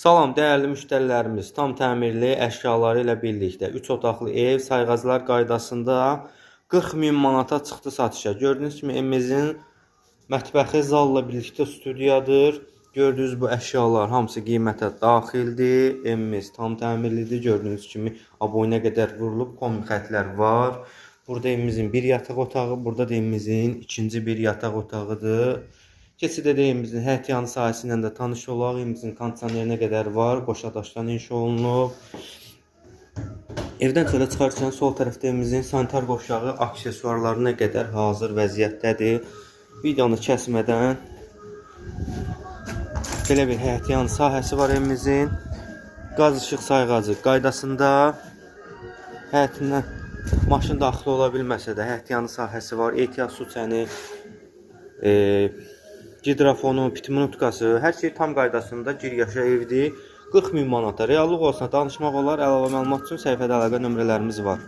Salam dəyərli müştərilərimiz, tam təmirli əşyaları ilə birlikdə 3 otaqlı ev sayğaclar qaydasında 40 min manata çıxdı satışa. Gördüyünüz kimi evimizin mətbəxi zalla birlikdə studiyadır. Gördüyünüz bu əşyalar hamısı qiymətə daxildir. Evimiz tam təmirlidir. Gördüyünüz kimi aboyuna qədər vurulub, kombi xətlər var. Burada evimizin bir yataq otağı, burada da evimizin ikinci bir yataq otağıdır. Keçid edək evimizin həyətyanı sahəsi ilə də tanış olaq. Evimizin kondisionerinə qədər var, qoşadaşdan inşa olunub. Evdən çölə çıxarkən sol tərəfdə evimizin sanitar qovşağı aksesuarlarına qədər hazır vəziyyətdədir. Videonu kəsmədən belə bir həyətyanı sahəsi var evimizin. Qaz işıq sayğacı qaydasında. Həyətindən maşın daxil ola bilməsə də həyətyanı sahəsi var. Ehtiyat su çəni, gidrafonu, pitmunutkası, hər şey tam qaydasında gir-yaşa evdir. 40 min manata. Reallıq olsa danışmaq olar. Əlavə məlumat üçün səhifədə əlaqə nömrələrimiz var.